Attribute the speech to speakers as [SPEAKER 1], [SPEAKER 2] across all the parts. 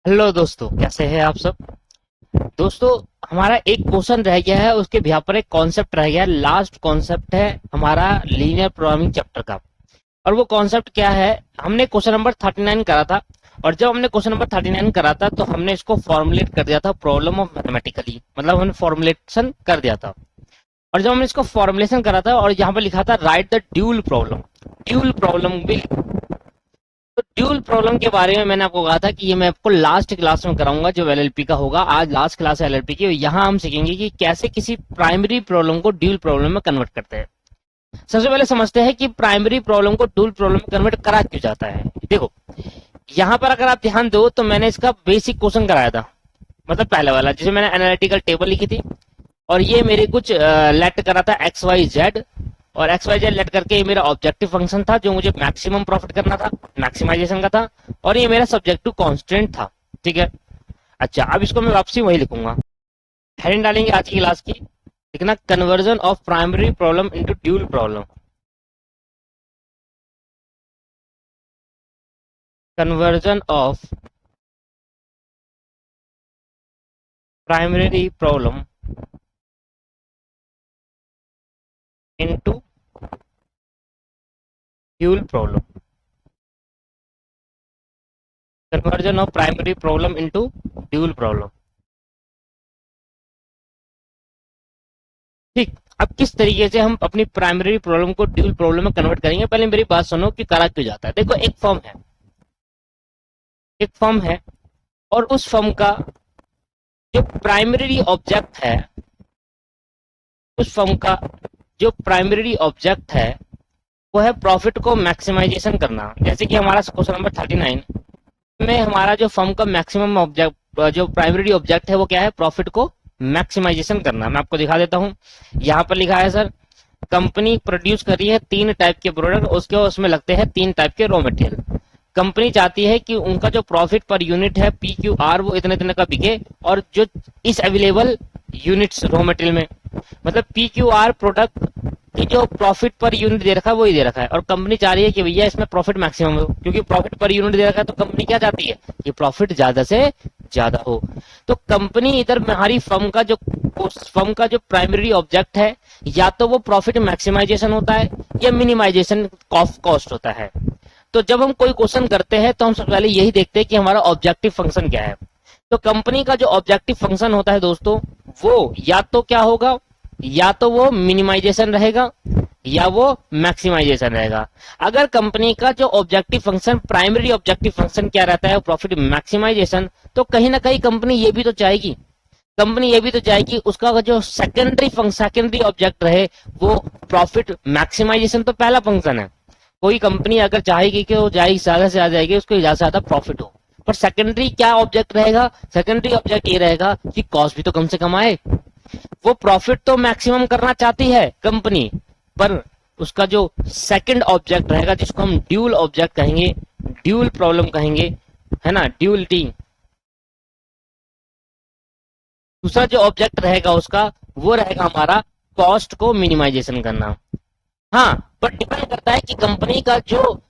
[SPEAKER 1] Hello दोस्तों, कैसे हैं आप सब। दोस्तों, हमारा एक क्वेश्चन रह गया है, उसके यहाँ पर एक कॉन्सेप्ट रह गया है। लास्ट कॉन्सेप्ट है हमारा लीनियर प्रोग्रामिंग चैप्टर का। और वो कॉन्सेप्ट क्या है, हमने क्वेश्चन नंबर 39 करा था। और जब हमने क्वेश्चन नंबर 39 करा था तो हमने इसको फॉर्मुलेट कर दिया था प्रॉब्लम ऑफ मैथमेटिकली, मतलब हमने फॉर्मुलेशन कर दिया था। और जब हमने इसको फॉर्मुलेशन करा था और यहाँ पर लिखा था right the dual problem. Dual problem भी, तो ड्यूल प्रॉब्लम के बारे में मैंने आपको कहा था कि ये मैं आपको लास्ट क्लास में कराऊंगा जो एलएलपी का होगा। आज लास्ट क्लास है एलएलपी की। यहाँ हम सीखेंगे कि कैसे किसी प्राइमरी प्रॉब्लम को ड्यूल प्रॉब्लम में कन्वर्ट करते हैं। सबसे पहले समझते हैं कि प्राइमरी प्रॉब्लम को ड्यूल प्रॉब्लम में कन्वर्ट करा क्यों जाता है। देखो, यहाँ पर अगर आप ध्यान दो तो मैंने इसका बेसिक क्वेश्चन कराया था, मतलब पहले वाला जिसे मैंने एनालिटिकल टेबल लिखी थी। और ये मेरे कुछ लेट करा था एक्स वाई जेड, और एक्स वाई जेड लेट करके ये मेरा ऑब्जेक्टिव फंक्शन था जो मुझे मैक्सिमम प्रॉफिट करना था, मैक्सिमाइजेशन का था। और ये मेरा सब्जेक्टिव कांस्टेंट था। ठीक है। अच्छा, अब इसको मैं वापसी वही लिखूंगा। हेडिंग डालेंगे आज की क्लास की, लिखना conversion of primary problem into dual problem. Conversion of primary problem into dual problem. Conversion of primary problem into dual problem. ठीक। अब किस तरीके से हम अपनी प्राइमरी प्रॉब्लम को ड्यूल प्रॉब्लम में कन्वर्ट करेंगे, पहले मेरी बात सुनो कि करा क्यों जाता है। देखो, एक फॉर्म है और उस फॉर्म का जो प्राइमरी ऑब्जेक्ट है, उस फॉर्म का जो प्राइमरी ऑब्जेक्ट है वो है प्रॉफिट को मैक्सिमाइजेशन करना। जैसे कि हमारा क्वेश्चन नंबर 39 में हमारा जो फर्म का मैक्सिमम ऑब्जेक्ट, जो प्राइमरी ऑब्जेक्ट है वो क्या है, प्रॉफिट को मैक्सिमाइजेशन करना। मैं आपको दिखा देता हूं। यहाँ पर लिखा है सर, कंपनी प्रोड्यूस कर रही है 3 टाइप के प्रोडक्ट, उसके उसमें लगते हैं 3 टाइप के रॉ मटेरियल। कंपनी चाहती है कि उनका जो प्रॉफिट पर यूनिट है पी क्यू आर वो इतने इतने का बिके, और जो इस अवेलेबल यूनिट्स रॉ मटेरियल में, मतलब पी क्यू आर प्रोडक्ट की जो प्रॉफिट पर यूनिट दे रखा है वही दे रखा है। और कंपनी चाह रही है कि भैया इसमें प्रॉफिट मैक्सिमम हो, क्योंकि प्रॉफिट पर यूनिट दे रखा है तो कंपनी क्या चाहती है कि प्रॉफिट ज्यादा से ज्यादा हो। तो कंपनी इधर हमारी फर्म का जो प्राइमरी ऑब्जेक्ट है, या तो वो प्रॉफिट मैक्सिमाइजेशन होता है या मिनिमाइजेशन ऑफ कॉस्ट होता है। तो जब हम कोई क्वेश्चन करते हैं तो हम सबसे पहले यही देखते हैं कि हमारा ऑब्जेक्टिव फंक्शन क्या है। तो कंपनी का जो ऑब्जेक्टिव फंक्शन होता है दोस्तों, वो या तो क्या होगा, या तो वो मिनिमाइजेशन रहेगा या वो मैक्सिमाइजेशन रहेगा। अगर कंपनी का जो objective function, primary objective function क्या रहता है, प्रॉफिट मैक्सिमाइजेशन, तो कहीं ना कहीं कंपनी ये भी तो चाहेगी उसका जो सेकेंडरी ऑब्जेक्ट रहे वो प्रॉफिट मैक्सिमाइजेशन। तो पहला फंक्शन है, कोई कंपनी अगर चाहेगी कि वो जाएगी ज्यादा से ज्यादा जाएगी, उसको ज्यादा से ज्यादा प्रॉफिट हो। पर सेकेंडरी क्या ऑब्जेक्ट रहेगा, सेकेंडरी ऑब्जेक्ट ये रहेगा कि कॉस्ट भी तो कम से कम आए। वो प्रॉफिट तो मैक्सिमम करना चाहती है कंपनी, पर उसका जो सेकंड ऑब्जेक्ट रहेगा जिसको हम ड्यूल ऑब्जेक्ट कहेंगे, ड्यूल प्रॉब्लम कहेंगे, है ना, ड्यूलिटी। दूसरा जो ऑब्जेक्ट रहेगा उसका, वो रहेगा हमारा कॉस्ट को मिनिमाइजेशन करना। हाँ, पर डिपेंड करता है कि कंपनी का जो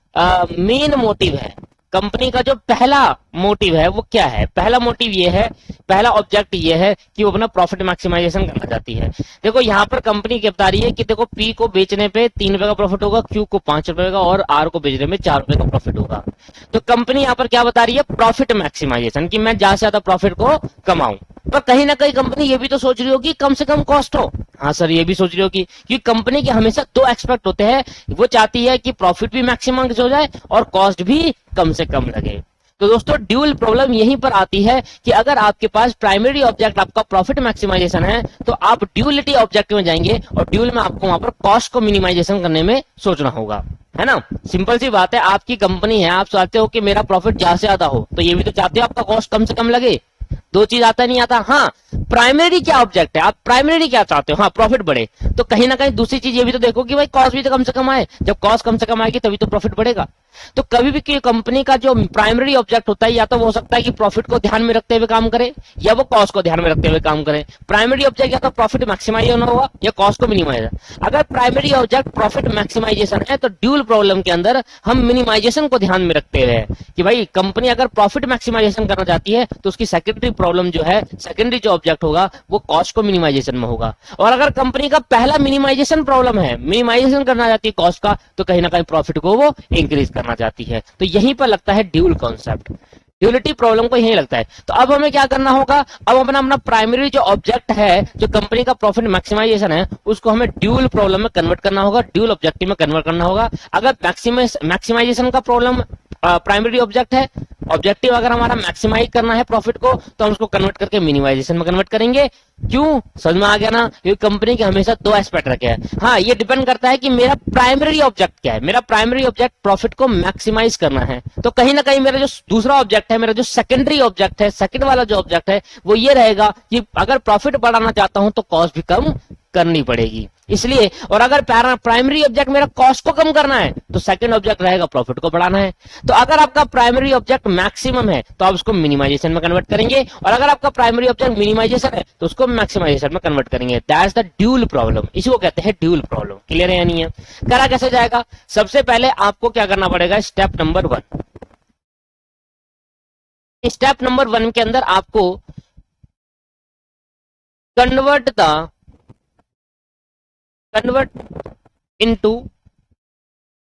[SPEAKER 1] मेन मोटिव है, कंपनी का जो पहला मोटिव है वो क्या है। पहला मोटिव ये है, पहला ऑब्जेक्ट ये है कि वो अपना प्रॉफिट मैक्सिमाइजेशन करना चाहती है। देखो, यहाँ पर कंपनी क्या बता रही है कि देखो, पी को बेचने पे 3 रुपए का प्रॉफिट होगा, क्यू को 5 रुपए का, और आर को बेचने में 4 रुपए का प्रॉफिट होगा। तो कंपनी यहाँ पर क्या बता रही है, प्रॉफिट मैक्सिमाइजेशन, कि मैं ज्यादा से ज्यादा प्रॉफिट को कमाऊं। पर कहीं ना कहीं कंपनी ये भी तो सोच रही होगी कम से कम कॉस्ट हो। हाँ सर, ये भी सोच रही होगी, क्योंकि कंपनी के हमेशा 2 एक्सपेक्ट होते हैं। वो चाहती है कि प्रॉफिट भी मैक्सिमाइज हो जाए और कॉस्ट भी कम से कम लगे। तो दोस्तों, ड्यूल प्रॉब्लम यहीं पर आती है कि अगर आपके पास प्राइमरी ऑब्जेक्ट आपका प्रॉफिट मैक्सिमाइजेशन है तो आप ड्यूलिटी ऑब्जेक्ट में जाएंगे, और ड्यूल में आपको वहां पर कॉस्ट को मिनिमाइजेशन करने में सोचना होगा, है ना। सिंपल सी बात है, आपकी कंपनी है, आप चाहते हो कि मेरा प्रॉफिट ज्यादा से ज्यादा हो, तो ये भी तो चाहते हो आपका कॉस्ट कम से कम लगे। दो चीज आता नहीं आता। हाँ, प्राइमरी क्या ऑब्जेक्ट है, आप प्राइमरी क्या चाहते हो, हाँ प्रॉफिट बढ़े, तो कहीं ना कहीं दूसरी चीज ये भी तो देखो कि भाई कॉस्ट भी तो कम से कम आए, जब कॉस्ट कम से कम आएगी तभी तो प्रॉफिट बढ़ेगा। तो कभी भी कंपनी का जो प्राइमरी ऑब्जेक्ट होता है या तो वो हो सकता है कि प्रॉफिट को ध्यान में रखते हुए काम करे या वो कॉस्ट को ध्यान में रखते हुए काम करे। प्राइमरी ऑब्जेक्ट या तो प्रॉफिट मैक्सिमाइजेशन होगा या कॉस्ट को मिनिमाइज। अगर प्राइमरी ऑब्जेक्ट प्रॉफिट मैक्सिमाइजेशन है तो ड्यूल प्रॉब्लम के अंदर हम मिनिमाइजेशन को ध्यान में रखते हुए कि भाई कंपनी अगर प्रॉफिट मैक्सिमाइजेशन करना चाहती है तो उसकी सेकेंडरी प्रॉब्लम जो है, सेकेंडरी जो ऑब्जेक्ट होगा वो कॉस्ट को मिनिमाइजेशन में होगा। और अगर कंपनी का पहला मिनिमाइजेशन प्रॉब्लम है, मिनिमाइजेशन करना चाहती है कॉस्ट का, तो कहीं ना कहीं प्रॉफिट को वो इंक्रीज करना चाहती है। तो यहीं पर लगता है ड्यूल कॉन्सेप्ट, ड्यूलिटी प्रॉब्लम को यही लगता है। तो अब हमें क्या करना होगा, अब अपना प्राइमरी जो ऑब्जेक्ट है, जो कंपनी का प्रॉफिट मैक्सिमाइजेशन है, उसको हमें ड्यूल प्रॉब्लम में कन्वर्ट करना होगा, ड्यूल ऑब्जेक्टिव में कन्वर्ट करना होगा। अगर मैक्सिमाइजेशन का प्रॉब्लम प्राइमरी ऑब्जेक्ट है, ऑब्जेक्टिव अगर हमारा मैक्सिमाइज करना है प्रॉफिट को, तो हम उसको कन्वर्ट करके मिनिमाइजेशन में कन्वर्ट करेंगे। क्यों, समझ में आ गया ना? क्योंकि कंपनी के हमेशा दो एस्पेक्ट रखे हैं। हाँ, ये डिपेंड करता है कि मेरा प्राइमरी ऑब्जेक्ट क्या है। मेरा प्राइमरी ऑब्जेक्ट प्रॉफिट को मैक्सिमाइज करना है, तो कहीं ना कहीं मेरा जो दूसरा ऑब्जेक्ट है, मेरा जो सेकेंडरी ऑब्जेक्ट है, सेकंड वाला जो ऑब्जेक्ट है, वो ये रहेगा कि अगर प्रॉफिट बढ़ाना चाहता हूं तो कॉस्ट भी कम करनी पड़ेगी। इसलिए, और अगर प्राइमरी ऑब्जेक्ट मेरा कॉस्ट को कम करना है तो सेकंड ऑब्जेक्ट रहेगा प्रॉफिट को बढ़ाना है। तो अगर आपका प्राइमरी ऑब्जेक्ट मैक्सिमम है तो आप उसको मिनिमाइजेशन में कन्वर्ट करेंगे, और अगर आपका प्राइमरी ऑब्जेक्ट मिनिमाइजेशन है तो उसको मैक्सिमाइजेशन में कन्वर्ट करेंगे। दैट्स द ड्यूल प्रॉब्लम, इसी को कहते हैं ड्यूल प्रॉब्लम। क्लियर है या नहीं है? करा कैसे जाएगा? सबसे पहले आपको क्या करना पड़ेगा, स्टेप नंबर 1। स्टेप नंबर 1 के अंदर आपको कन्वर्ट इनटू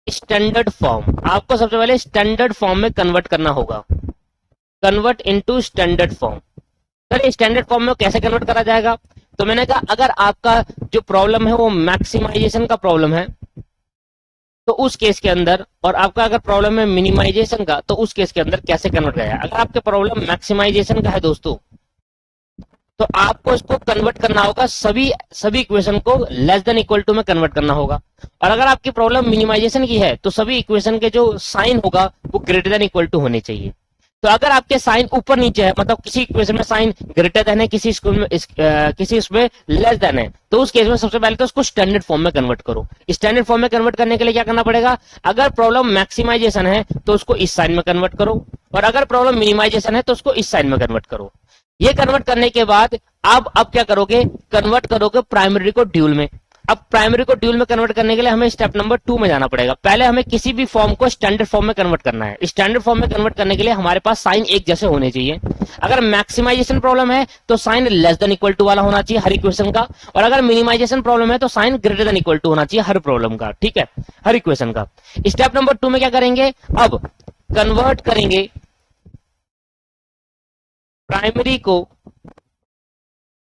[SPEAKER 1] स्टैंडर्ड फॉर्म। आपको सबसे पहले स्टैंडर्ड फॉर्म में कन्वर्ट करना होगा, कन्वर्ट इनटू स्टैंडर्ड फॉर्म। चलिए, स्टैंडर्ड फॉर्म में कैसे कन्वर्ट करा जाएगा? तो मैंने कहा अगर आपका जो प्रॉब्लम है वो मैक्सिमाइजेशन का प्रॉब्लम है तो उस केस के अंदर, और आपका अगर प्रॉब्लम है मिनिमाइजेशन का, तो उस केस के अंदर कैसे कन्वर्ट करेगा। अगर आपके प्रॉब्लम मैक्सिमाइजेशन का है दोस्तों, तो आपको इसको कन्वर्ट करना होगा, सभी इक्वेशन को लेस देन इक्वल टू में कन्वर्ट करना होगा। और अगर आपकी प्रॉब्लम मिनिमाइजेशन की है तो सभी इक्वेशन के जो साइन होगा वो ग्रेटर देन इक्वल टू होने चाहिए। तो अगर आपके साइन ऊपर नीचे है, मतलब किसी इक्वेशन में साइन ग्रेटर देन है, किसी उसमें लेस देन है, तो उस केस में सबसे पहले तो उसको स्टैंडर्ड फॉर्म में कन्वर्ट करो। स्टैंडर्ड फॉर्म में कन्वर्ट करने के लिए क्या करना पड़ेगा, अगर प्रॉब्लम मैक्सिमाइजेशन है तो उसको इस साइन में कन्वर्ट करो, और अगर प्रॉब्लम मिनिमाइजेशन है तो उसको इस साइन में कन्वर्ट करो। ये कन्वर्ट करने के बाद अब क्या करोगे, कन्वर्ट करोगे प्राइमरी को ड्यूल में। अब प्राइमरी को ड्यूल में कन्वर्ट करने के लिए हमें स्टेप नंबर 2 में जाना पड़ेगा। पहले हमें किसी भी फॉर्म को स्टैंडर्ड फॉर्म में कन्वर्ट करना है। स्टैंडर्ड फॉर्म में कन्वर्ट करने के लिए हमारे पास साइन एक जैसे होने चाहिए। अगर मैक्सिमाइजेशन प्रॉब्लम है तो sign less than equal to वाला होना चाहिए हर इक्वेशन का, और अगर मिनिमाइजेशन प्रॉब्लम है तो sign greater than equal to होना चाहिए हर प्रॉब्लम का, ठीक है, हर इक्वेशन का। स्टेप नंबर 2 में क्या करेंगे, अब कन्वर्ट करेंगे प्राइमरी को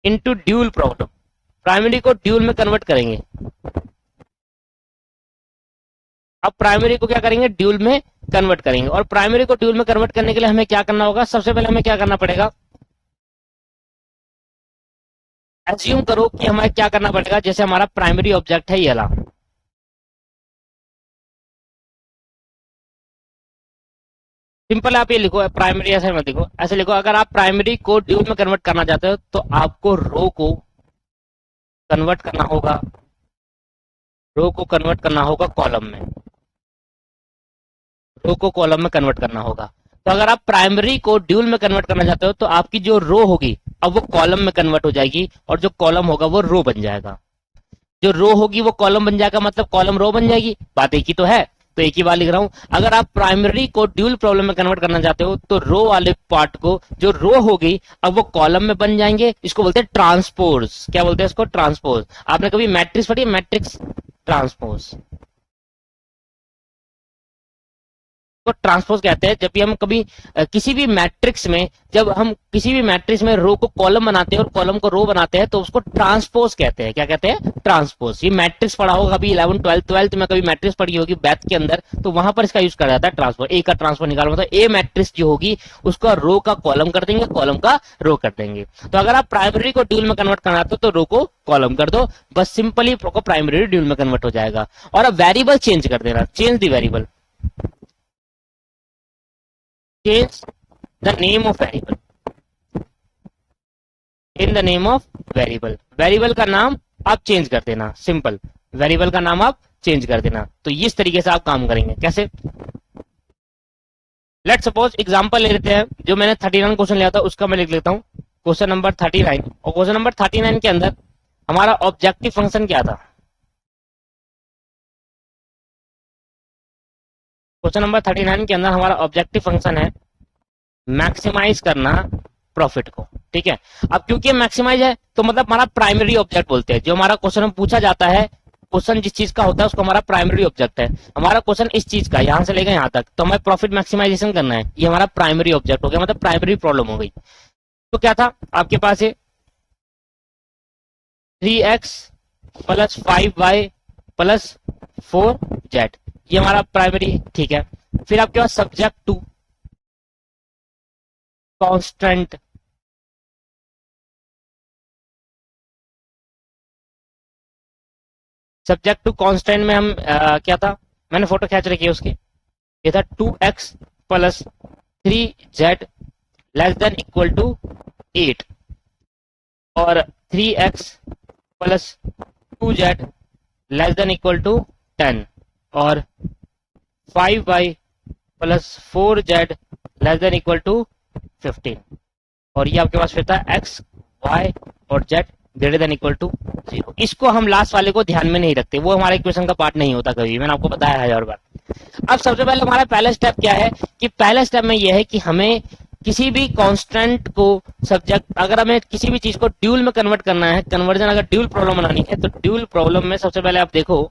[SPEAKER 1] इनटू ड्यूल प्रॉब्लम। प्राइमरी को ड्यूल में कन्वर्ट करेंगे। अब प्राइमरी को क्या करेंगे, ड्यूल में कन्वर्ट करेंगे। और प्राइमरी को ड्यूल में कन्वर्ट करने के लिए हमें क्या करना होगा, सबसे पहले हमें क्या करना पड़ेगा, एज्यूम करो कि हमें क्या करना पड़ेगा, जैसे हमारा प्राइमरी ऑब्जेक्ट है ये वाला, सिंपल आप ये लिखो, प्राइमरी ऐसे मत लिखो, ऐसे लिखो, अगर आप प्राइमरी को ड्यूल में कन्वर्ट करना चाहते हो तो आपको रो को कन्वर्ट करना होगा, रो को कन्वर्ट करना होगा कॉलम में, रो को कॉलम में कन्वर्ट करना होगा। तो अगर आप प्राइमरी को ड्यूल में कन्वर्ट करना चाहते हो तो आपकी जो रो होगी अब वो कॉलम में कन्वर्ट हो जाएगी, और जो कॉलम होगा वो रो बन जाएगा। जो रो होगी वो कॉलम बन जाएगा, मतलब कॉलम रो बन जाएगी। बात एक ही तो है, तो एक ही बात लिख रहा हूं। अगर आप प्राइमरी को ड्यूल प्रॉब्लम में कन्वर्ट करना चाहते हो तो रो वाले पार्ट को, जो रो होगी अब वो कॉलम में बन जाएंगे। इसको बोलते हैं ट्रांसपोज। क्या बोलते हैं इसको, ट्रांसपोज। आपने कभी मैट्रिक्स पढ़ी है, मैट्रिक्स ट्रांसपोज को ट्रांसपोज कहते हैं। जब भी हम कभी किसी भी मैट्रिक्स में, जब हम किसी भी मैट्रिक्स में रो को कॉलम बनाते हैं और कॉलम को रो बनाते हैं तो उसको ट्रांसपोज कहते हैं। क्या कहते हैं, ट्रांसपोज। ये मैट्रिक्स पढ़ा होगा अभी 11 12 में कभी मैट्रिक्स पढ़ी होगी मैथ के अंदर, तो वहां पर इसका यूज करा जाता है ट्रांसपोज। ए का ट्रांसपोज निकालो, मतलब ए मैट्रिक्स जो होगी उसका रो का कॉलम कर देंगे, कॉलम का रो कर देंगे। तो अगर आप प्राइमरी को ड्यूल में कन्वर्ट करना चाहते हो तो रो को कॉलम कर दो, बस सिंपली प्राइमरी ड्यूल में कन्वर्ट हो जाएगा। और अब वेरिएबल चेंज कर देना, change the variable, change the name of variable, in the name of variable. Variable का नाम आप चेंज कर देना, सिंपल, वेरिएबल का नाम आप चेंज कर देना। तो इस तरीके से आप काम करेंगे। कैसे? लेट सपोज एग्जांपल ले लेते हैं, जो मैंने 39 क्वेश्चन लिया था उसका मैं लिख लेता हूं, क्वेश्चन नंबर 39। और क्वेश्चन नंबर 39 के अंदर हमारा ऑब्जेक्टिव फंक्शन क्या था? क्वेश्चन नंबर 39 के अंदर हमारा ऑब्जेक्टिव फंक्शन है मैक्सिमाइज करना प्रॉफिट को। ठीक है, अब क्योंकि मैक्सिमाइज है तो मतलब हमारा प्राइमरी ऑब्जेक्ट बोलते हैं। जो हमारा क्वेश्चन में पूछा जाता है, क्वेश्चन जिस चीज का होता है उसको हमारा प्राइमरी ऑब्जेक्ट है। हमारा क्वेश्चन इस चीज का, यहां से लेकर यहां तक, तो हमें प्रॉफिट मैक्सिमाइजेशन करना है, ये हमारा प्राइमरी ऑब्जेक्ट हो गया, मतलब प्राइमरी प्रॉब्लम हो गई। तो क्या था आपके पास? ये 3x plus 5y plus 4z, ये हमारा प्राइमरी। ठीक है, फिर आपके पास subject to constant, subject to constant में हम क्या था, मैंने फोटो खींच रखी है उसकी, ये था 2x plus 3z less than equal to 8, और 3x plus 2z less than equal to 10, और 5y plus 4z less than equal to 15। और ये आपके पास फिर था x, y और z greater than equal to 0। इसको हम लास्ट वाले को ध्यान में नहीं रखते, वो हमारे इक्वेशन का पार्ट नहीं होता कभी, मैंने आपको बताया है 1000 बार। अब सबसे पहले हमारा पहला स्टेप क्या है कि पहला स्टेप में यह है कि हमें किसी भी कांस्टेंट को सब्जेक्ट, अगर हमें किसी भी चीज को ड्यूल में कन्वर्ट करना है, कन्वर्जन अगर ड्यूल प्रॉब्लम बनानी है, तो ड्यूल प्रॉब्लम में सबसे पहले आप देखो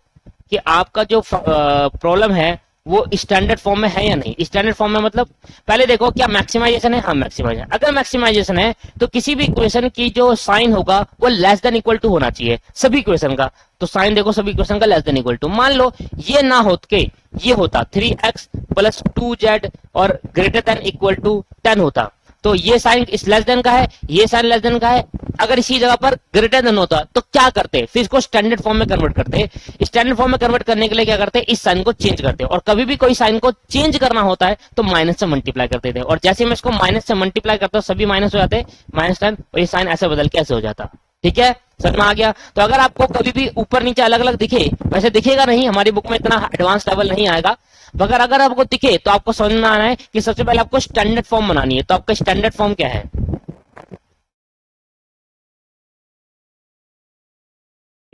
[SPEAKER 1] कि आपका जो प्रॉब्लम है वो स्टैंडर्ड फॉर्म में है या नहीं। स्टैंडर्ड फॉर्म में मतलब पहले देखो क्या मैक्सिमाइजेशन है? हाँ मैक्सिमाइजेशन। अगर मैक्सिमाइजेशन है तो किसी भी इक्वेशन की जो साइन होगा वो लेस देन इक्वल टू होना चाहिए, सभी इक्वेशन का। तो साइन देखो सभी इक्वेशन का लेस देन इक्वल टू। मान लो ये ना हो के ये होता 3x प्लस 2z और ग्रेटर देन इक्वल टू 10 होता, तो ये साइन इस लेस देन का है, ये साइन लेस देन का है। अगर इसी जगह पर ग्रेटर देन होता तो क्या करते? फिर इसको स्टैंडर्ड फॉर्म में कन्वर्ट करते। स्टैंडर्ड फॉर्म में कन्वर्ट करने के लिए क्या करते? इस साइन को चेंज करते। और कभी भी कोई साइन को चेंज करना होता है तो माइनस से मल्टीप्लाई करते थे, और जैसे मैं इसको माइनस से मल्टीप्लाई करता हूं सभी माइनस हो जाते, -10, और ये साइन ऐसे बदल के ऐसे हो जाता। ठीक है, समझ में आ गया? तो अगर आपको कभी भी ऊपर नीचे अलग अलग दिखे, वैसे दिखेगा नहीं, हमारी बुक में इतना एडवांस लेवल नहीं आएगा, मगर अगर आपको दिखे तो आपको समझ में आना है कि सबसे पहले आपको स्टैंडर्ड फॉर्म बनानी है। तो आपका स्टैंडर्ड फॉर्म क्या है?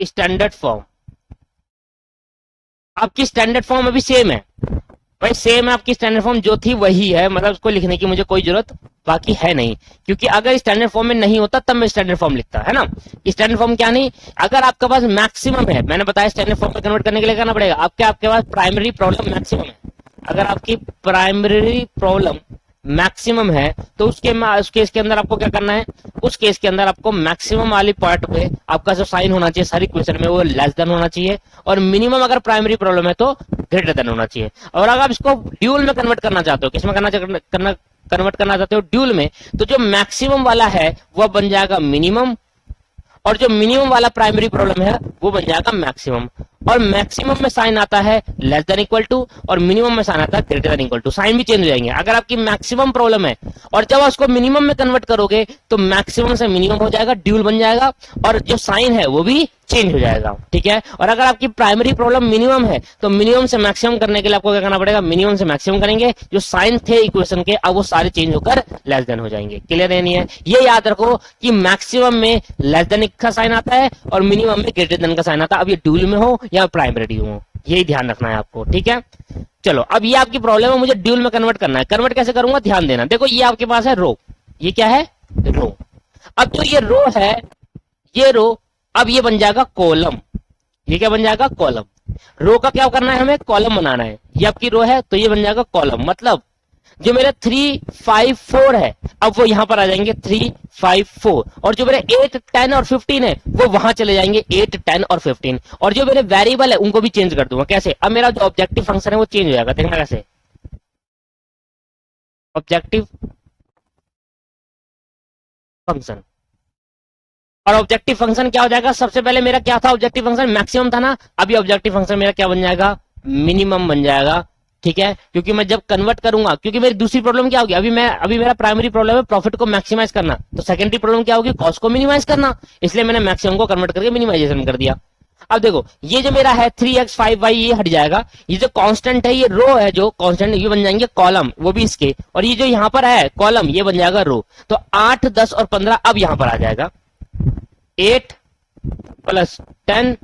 [SPEAKER 1] स्टैंडर्ड फॉर्म, आपकी स्टैंडर्ड फॉर्म अभी सेम है भाई, सेम है आपकी स्टैंडर्ड फॉर्म जो थी वही है, मतलब उसको लिखने की मुझे कोई जरूरत बाकी है नहीं, क्योंकि अगर स्टैंडर्ड फॉर्म में नहीं होता तब मैं स्टैंडर्ड फॉर्म लिखता, है ना। स्टैंडर्ड फॉर्म क्या नहीं, अगर आपके पास मैक्सिमम है, मैंने बताया स्टैंडर्ड फॉर्म में कन्वर्ट करने के लिए करना पड़ेगा, आपके पास प्राइमरी प्रॉब्लम मैक्सिमम है। अगर आपकी प्राइमरी प्रॉब्लम मैक्सिमम है तो उस केस के अंदर आपको क्या करना है? उस केस के अंदर आपको मैक्सिमम वाली पार्ट पे आपका जो साइन होना चाहिए सारी इक्वेशन में वो लेस देन होना चाहिए, और मिनिमम अगर प्राइमरी प्रॉब्लम है तो ग्रेटर देन होना चाहिए। और अगर आप इसको ड्यूल में कन्वर्ट करना चाहते हो, किसमें कन्वर्ट करना चाहते हो? ड्यूल में, तो जो मैक्सिमम वाला है वह बन जाएगा मिनिमम, और जो मिनिमम वाला प्राइमरी प्रॉब्लम है वो बन जाएगा मैक्सिमम। और मैक्सिमम में साइन आता है लेस देन इक्वल टू, और मिनिमम में साइन आता है greater than equal to. Sign भी चेंज हो जाएंगे। अगर आपकी मैक्सिमम प्रॉब्लम है और जब उसको मिनिमम में कन्वर्ट करोगे तो मैक्सिमम से मिनिमम हो जाएगा, ड्यूल बन जाएगा, और जो साइन है वो भी चेंज हो जाएगा। ठीक है, और अगर आपकी प्राइमरी प्रॉब्लम मिनिमम है तो मिनिमम से मैक्सिमम करने के लिए आपको क्या करना पड़ेगा? मिनिमम से मैक्सिमम करेंगे, जो साइन थे इक्वेशन के अब वो सारे चेंज होकर लेस देन हो जाएंगे। क्लियर है नहीं है? ये याद रखो कि मैक्सिमम में लेस देन का साइन आता है और मिनिमम में ग्रेटर देन का साइन आता है, अब ये ड्यूल में हो या प्राइमरी हो, यही ध्यान रखना है आपको। ठीक है, चलो अब ये आपकी प्रॉब्लम है, मुझे ड्यूल में कन्वर्ट करना है। कन्वर्ट कैसे करूंगा ध्यान देना। देखो ये आपके पास है रो, ये क्या है? रो। अब जो ये रो है, ये रो अब ये बन जाएगा कॉलम। ये क्या बन जाएगा? कॉलम। रो का क्या करना है? हमें कॉलम बनाना है। ये आपकी रो है तो ये बन जाएगा कॉलम, मतलब जो मेरे 3, 5, 4 है अब वो यहां पर आ जाएंगे 3, 5, 4, और जो मेरे 8, 10 और 15 है वो वहां चले जाएंगे 8, 10 और 15, और जो मेरे वेरिएबल है उनको भी चेंज कर दूंगा। कैसे? अब मेरा जो ऑब्जेक्टिव फंक्शन है वो चेंज हो जाएगा, देखना कैसे। ऑब्जेक्टिव फंक्शन, और ऑब्जेक्टिव फंक्शन क्या हो जाएगा? सबसे पहले मेरा क्या था? ऑब्जेक्टिव फंक्शन मैक्सिमम था ना, अभी ऑब्जेक्टिव फंक्शन मेरा क्या बन जाएगा? मिनिमम बन जाएगा। ठीक है, क्योंकि मैं जब कन्वर्ट करूंगा, क्योंकि मेरी दूसरी प्रॉब्लम क्या होगी, अभी मेरा प्राइमरी प्रॉब्लम है प्रॉफिट को मैक्सिमाइज करना, तो सेकेंडरी प्रॉब्लम क्या होगी, कॉस्ट को मिनिमाइज करना, इसलिए मैंने मैक्सिमम को कन्वर्ट करके मिनिमाइजेशन कर दिया। अब देखो ये जो मेरा है 3x 5y ये हट जाएगा, ये जो कांस्टेंट है ये रो है, जो कांस्टेंट ये बन जाएंगे कॉलम, वो भी इसके, और ये जो यहाँ पर है कॉलम ये बन जाएगा रो। तो 8 10 और 15 अब यहाँ पर आ जाएगा 8 प्लस 10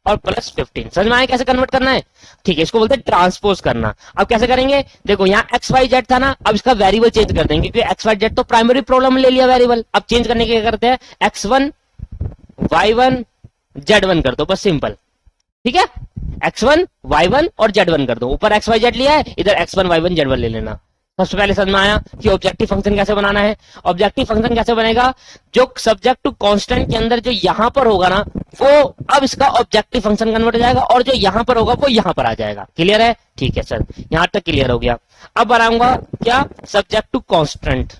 [SPEAKER 1] और प्लस 15। समझ में आया कैसे कन्वर्ट करना है? ठीक है, इसको बोलते हैं ट्रांसपोज करना। अब कैसे करेंगे, देखो यहाँ एक्स वाई जेड था ना, अब इसका वेरिएबल चेंज कर देंगे, क्योंकि एक्स वाई जेड तो प्राइमरी प्रॉब्लम ले लिया वेरिएबल। अब चेंज करने के क्या करते हैं, x1 y1 z1 कर दो, बस सिंपल। ठीक है, x1 y1 और z1 कर दो, ऊपर x y z लिया है, इधर x1 y1 z1 ले लेना। सबसे पहले समझ में आया कि ऑब्जेक्टिव फंक्शन कैसे बनाना है। ऑब्जेक्टिव फंक्शन कैसे बनेगा, जो सब्जेक्ट टू कांस्टेंट के अंदर जो यहां पर होगा ना, वो अब इसका ऑब्जेक्टिव फंक्शन कन्वर्ट हो जाएगा, और जो यहां पर होगा वो यहां पर आ जाएगा। क्लियर है? ठीक है सर, यहां तक क्लियर हो गया। अब बनाऊंगा क्या, सब्जेक्ट टू कांस्टेंट।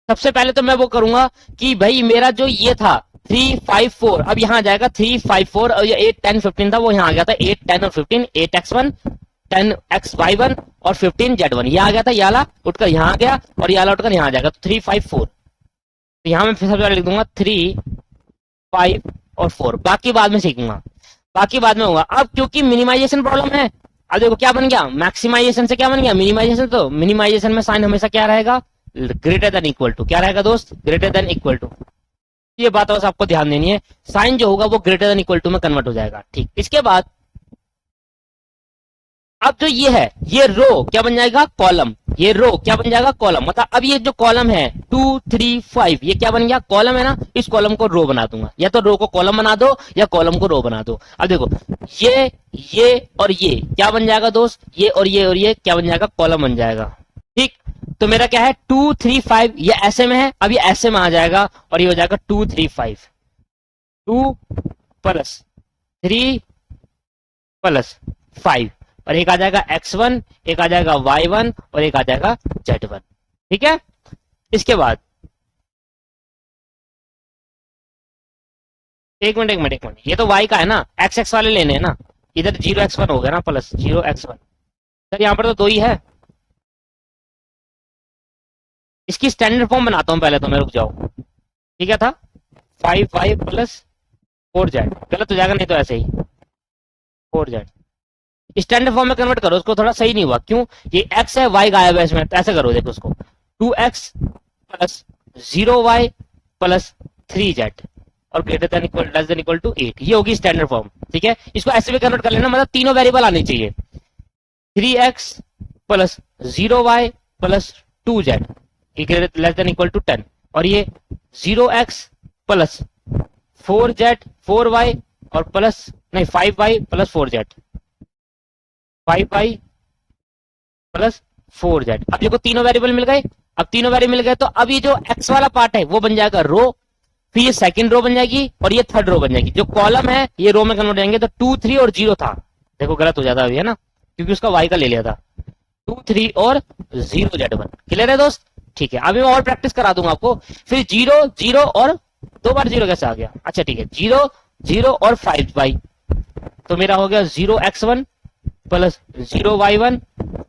[SPEAKER 1] सबसे पहले तो मैं वो करूंगा कि भाई मेरा जो ये था 3 5 4, अब यहां आ जाएगा 3 5 4, और ये 8 10 15 था, वो यहां आ गया था 8 10 और 15, 8x1 10xy1 और 15z1, ये आ गया था, ये वाला उठकर यहां आ गया, और ये वाला उठकर यहां आ जाएगा, तो 3 5 4। तो यहां मैं फिर सबसे पहले लिख दूंगा 3 5 और 4, बाकी बाद में सीखूंगा, बाकी बाद में होगा। अब क्योंकि मिनिमाइजेशन प्रॉब्लम है, अब देखो क्या बन गया, मैक्सिमाइजेशन से क्या बन गया मिनिमाइजेशन। तो मिनिमाइजेशन में साइन हमेशा क्या रहेगा, ग्रेटर देन इक्वल टू। क्या रहेगा दोस्त, ग्रेटर देन इक्वल टू। ये बात बस आपको ध्यान देनी है, साइन जो होगा वो ग्रेटर देन इक्वल टू में कन्वर्ट हो जाएगा। ठीक, इसके बाद अब जो ये है, ये रो क्या बन जाएगा, कॉलम। ये रो क्या बन जाएगा, कॉलम। मतलब अब ये जो कॉलम है 2 3 5, ये क्या बन गया, कॉलम है ना, इस कॉलम को रो बना दूंगा, या तो रो को कॉलम बना दो या कॉलम को रो बना दो। अब देखो ये और ये क्या बन जाएगा दोस्त, ये और ये क्या बन जाएगा, कॉलम बन जाएगा। ठीक, तो मेरा क्या है 2 3 5, ये ऐसे में है, अब ये ऐसे में आ जाएगा, और ये हो जाएगा 2 3 5, 2 प्लस 3 प्लस 5, और एक आ जाएगा x1, एक आ जाएगा y1, और एक आ जाएगा z1। ठीक है, इसके बाद एक मिनट, ये तो y का है ना, x वाले लेने हैं ना, इधर 0x1 हो गया ना, प्लस 0x1। सर यहाँ पर तो 2 ही है, इसकी स्टैंडर्ड फॉर्म बनाता हूं पहले, तो मैं रुक जाओ। ठीक है था 5y प्लस 4z, गलत हो जाएगा नहीं तो ऐसे ही 4z। स्टैंडर्ड फॉर्म में कन्वर्ट करो उसको, थोड़ा सही नहीं हुआ, क्यों, ये x है, y गायब है इसमें, तो ऐसे करो, देखो उसको 2x plus 0y plus 3z और greater than equal less than equal to 8, ये होगी स्टैंडर्ड फॉर्म। ठीक है, इसको ऐसे भी कन्वर्ट कर लेना, मतलब तीनों वेरिएबल आने चाहिए, 3x plus 0y plus 2z less than equal to 10, और ये 0x प्लस 4z 4y और प्लस नहीं 5y plus 4z, 5y plus 4z। अब देखो तीनों वेरिएबल मिल गए, अब तीनों वेरिएबल मिल गए, तो अब ये जो x वाला पार्ट है वो बन जाएगा रो, फिर ये सेकंड रो बन जाएगी, और ये थर्ड रो बन जाएगी। जो कॉलम है ये रो में कन्वर्ट हो जाएंगे, तो 2 3 और 0 था, देखो गलत हो जाता अभी है ना, क्योंकि उसका y का ले लिया था, 2 3 और 0 z1। क्लियर है दोस्त? ठीक है, अभी मैं और प्रैक्टिस करा दूंगा आपको। फिर 0 0 और 2 बार 0 कैसे आ गया, अच्छा ठीक है, 0 0 और 5y, तो मेरा हो गया 0x1 प्लस 0y1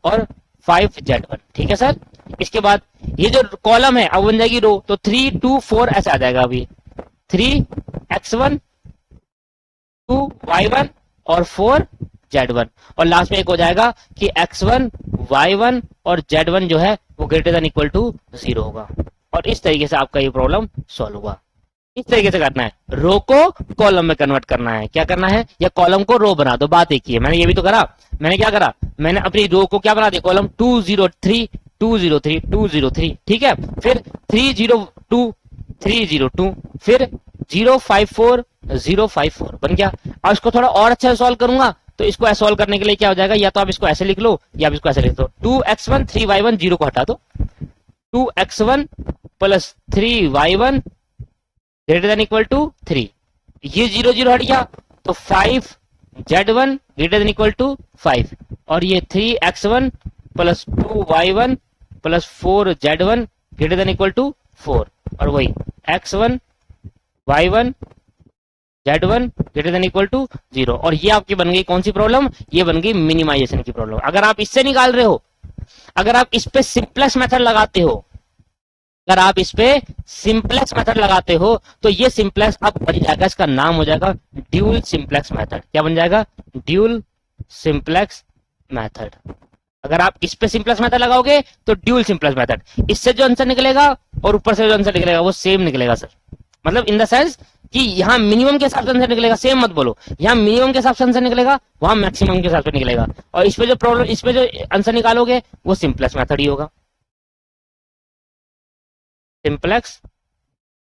[SPEAKER 1] और 5z1। ठीक है सर, इसके बाद ये जो कॉलम है अब बन जाएगी रो, तो 3 2 4 ऐसे आ जाएगा, अभी 3x1 2y1 और 4z1, और लास्ट में एक हो जाएगा कि x1 y1 और z1 जो है वो ग्रेटर देन इक्वल टू 0 होगा, और इस तरीके से आपका ये प्रॉब्लम सॉल्व होगा। इस तरीके से करना है, रो को कॉलम में कन्वर्ट करना है, क्या करना है, या कॉलम को रो बना दो, बात एक ही है। मैंने ये भी तो करा, मैंने क्या करा, मैंने अपनी रो को क्या बना दिया, कॉलम 203 203 203। ठीक है, फिर 302 302, फिर 054 054 बन गया। अब इसको थोड़ा और अच्छा सॉल्व करूंगा, तो इसको सॉल्व करने के लिए क्या हो जाएगा, या तो आप इसको ऐसे लिख लो या आप इसको ऐसे लिख दो, 2x1 3y1 0 को हटा दो, 2x1 plus 3y1 greater than equal to 3, ये 0 0 हट गया, तो 5z1 greater than equal to 5, और ये 3x1 plus 2y1 plus 4z1 greater than equal to 4, और वही x1 y1 z1 greater than equal to 0। और ये आपकी बन गई कौन सी प्रॉब्लम, ये बन गई मिनिमाइजेशन की प्रॉब्लम। अगर आप इससे निकाल रहे हो, अगर आप इस पे सिंपलेक्स मेथड लगाते हो, अगर आप इस पे सिंपलेक्स मेथड लगाते हो तो ये सिंपलेक्स अब बन जाएगा, इसका नाम हो जाएगा ड्यूल सिंपलेक्स मेथड। क्या बन जाएगा, ड्यूल सिंपलेक्स मेथड। अगर आप इस पे सिंपलेक्स मेथड लगाओगे तो ड्यूल सिंपलेक्स मेथड, इससे जो आंसर निकलेगा और ऊपर से जो आंसर निकलेगा वो सेम निकलेगा सर। मतलब इन द सेंस कि यहाँ मिनिमम के हिसाब से आंसर निकलेगा, सेम मत बोलो, यहाँ मिनिमम के हिसाब से आंसर निकलेगा, वहां मैक्सिमम के हिसाब से निकलेगा। और इस पे जो प्रॉब्लम, इस पे जो आंसर निकालोगे वो सिंपलेक्स मेथड ही होगा, सिंपलेक्स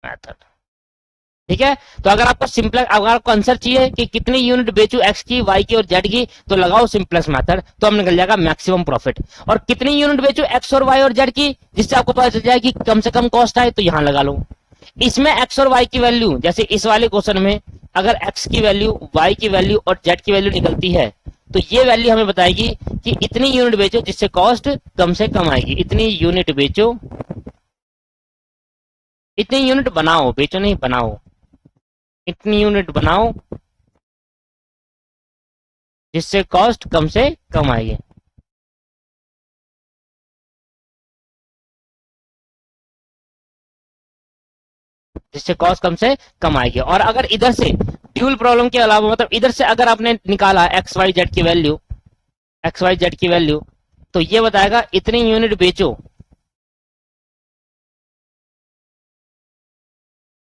[SPEAKER 1] मेथड। ठीक है, तो अगर आपको सिंपलेक्स, अगर आपको आंसर चाहिए कि कितनी यूनिट बेचू एक्स की, वाई की और जेड की, तो लगाओ सिंपलेक्स मेथड, तो हम निकल जाएगा मैक्सिमम प्रॉफिट। और कितनी यूनिट बेचू एक्स और वाई और जेड की, जिससे आपको पता चल जाए कि कम से कम कॉस्ट आए, तो यहां लगा लो। इसमें एक्स और वाई की वैल्यू, जैसे इस वाले क्वेश्चन में अगर एक्स की वैल्यू, वाई की वैल्यू और जेड की वैल्यू निकलती है, तो ये वैल्यू हमें बताएगी कि इतनी यूनिट बेचो जिससे कॉस्ट कम से कम आएगी। इतनी यूनिट बेचो, इतनी यूनिट बनाओ, बेचो नहीं बनाओ, इतनी यूनिट बनाओ जिससे कॉस्ट कम से कम आएगी। जिससे कॉस्ट कम से कम आएगी। और अगर इधर से ड्यूल प्रॉब्लम के अलावा, मतलब इधर से अगर आपने निकाला एक्स वाई जेड की वैल्यू, एक्स वाई जेड की वैल्यू, तो ये बताएगा इतनी यूनिट बेचो